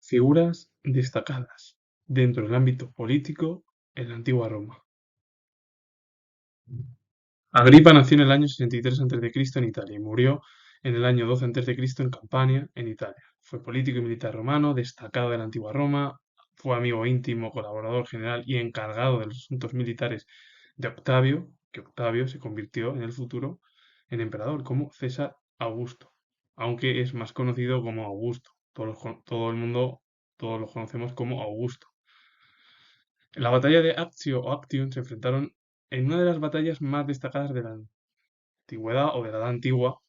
Figuras destacadas dentro del ámbito político en la antigua Roma. Agripa nació en el año 63 a.C. en Italia y murió en el año 12 a.C. en Campania, en Italia. Fue político y militar romano, destacado de la antigua Roma, fue amigo íntimo, colaborador general y encargado de los asuntos militares de Octavio, que Octavio se convirtió en el futuro en emperador como César Augusto, aunque es más conocido como Augusto. Todo el mundo, todos lo conocemos como Augusto. En la batalla de Actio o Actium se enfrentaron en una de las batallas más destacadas de la antigüedad o de la edad antigua,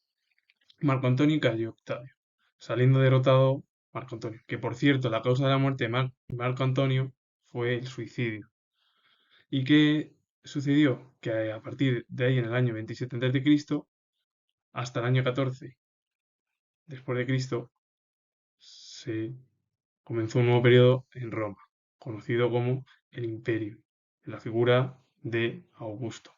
Marco Antonio y Cayo Octavio, saliendo derrotado Marco Antonio, que por cierto la causa de la muerte de Marco Antonio fue el suicidio. ¿Y qué sucedió? Que a partir de ahí en el año 27 a.C. hasta el año 14 después de Cristo se comenzó un nuevo periodo en Roma, conocido como el Imperio, en la figura de Augusto.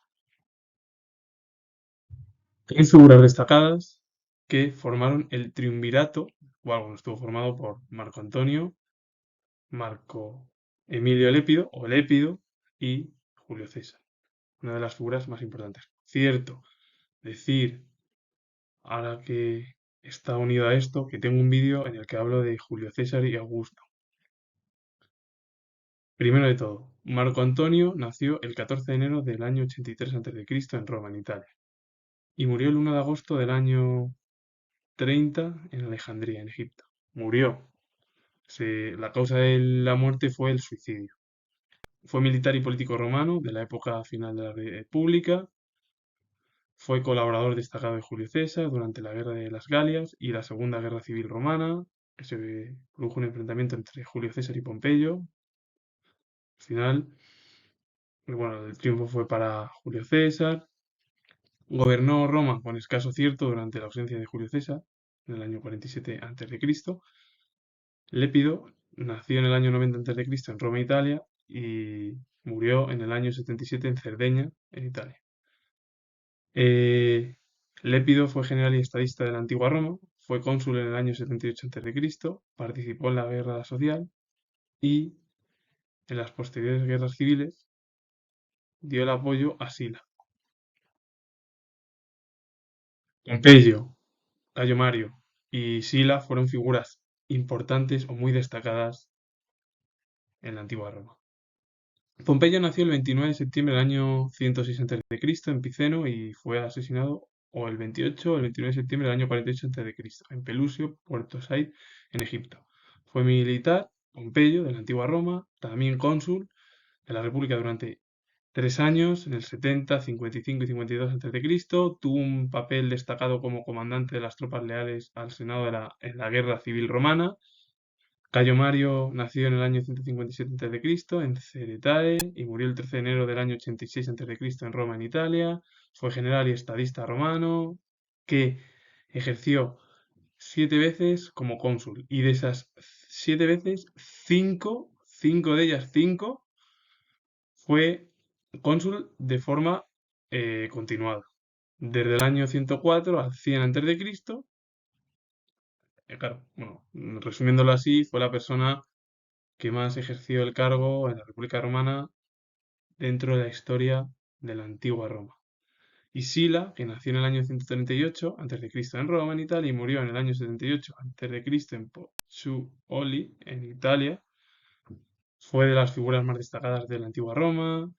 Hay figuras destacadas que formaron el triunvirato, o algo estuvo formado por Marco Antonio, Marco Emilio Lépido, o Lépido, y Julio César, una de las figuras más importantes. Cierto, decir, ahora que está unido a esto, que tengo un vídeo en el que hablo de Julio César y Augusto. Primero de todo, Marco Antonio nació el 14 de enero del año 83 a.C. en Roma, en Italia, y murió el 1 de agosto del año 30 en Alejandría, en Egipto. Murió. La causa de la muerte fue el suicidio. Fue militar y político romano de la época final de la República. Fue colaborador destacado de Julio César durante la Guerra de las Galias y la Segunda Guerra Civil Romana, que se produjo un enfrentamiento entre Julio César y Pompeyo. Al final, bueno, el triunfo fue para Julio César. Gobernó Roma con escaso cierto durante la ausencia de Julio César, en el año 47 a.C. Lépido nació en el año 90 a.C. en Roma, Italia, y murió en el año 77 en Cerdeña, en Italia. Eh, Lépido fue general y estadista de la antigua Roma, fue cónsul en el año 78 a.C., participó en la guerra social y en las posteriores guerras civiles dio el apoyo a Sila. Pompeyo, Cayo Mario y Sila fueron figuras importantes o muy destacadas en la antigua Roma. Pompeyo nació el 29 de septiembre del año 106 a.C. en Piceno y fue asesinado o el 28 o el 29 de septiembre del año 48 a.C. en Pelusio, Puerto Said, en Egipto. Fue militar, Pompeyo, de la antigua Roma, también cónsul de la República durante 3 años, en el 70, 55 y 52 a.C. Tuvo un papel destacado como comandante de las tropas leales al Senado en la Guerra Civil Romana. Cayo Mario nació en el año 157 a.C. en Ceretae y murió el 13 de enero del año 86 a.C. en Roma, en Italia. Fue general y estadista romano que ejerció 7 veces como cónsul y de esas 7 veces, cinco de ellas, fue cónsul de forma continuada. Desde el año 104 al 100 a.C., claro, bueno, resumiéndolo así, fue la persona que más ejerció el cargo en la República Romana dentro de la historia de la antigua Roma. Y Sila, que nació en el año 138 a.C. en Roma, en Italia, y murió en el año 78 a.C. en Pozzuoli, en Italia, fue de las figuras más destacadas de la antigua Roma,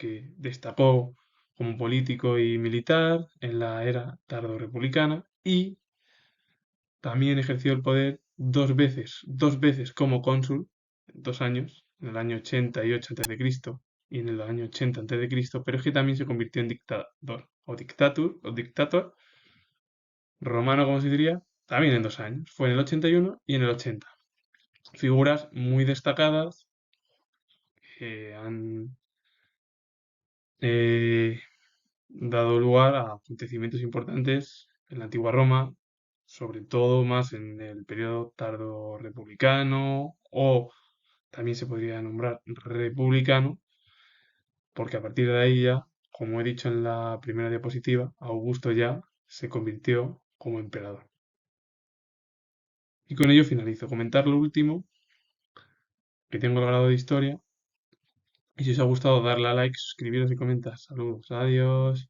que destacó como político y militar en la era tardorrepublicana y también ejerció el poder dos veces como cónsul, 2 años, en el año 88 a.C. y en el año 80 a.C., pero es que también se convirtió en dictador o dictator romano, como se diría, también en 2 años. Fue en el 81 y en el 80. Figuras muy destacadas que han eh, dado lugar a acontecimientos importantes en la antigua Roma, sobre todo más en el periodo tardo republicano o también se podría nombrar republicano, porque a partir de ahí ya, como he dicho en la primera diapositiva, Augusto ya se convirtió como emperador. Y con ello finalizo. Comentar lo último, que tengo el grado de historia. Y si os ha gustado, darle a like, suscribiros y comentar. Saludos, adiós.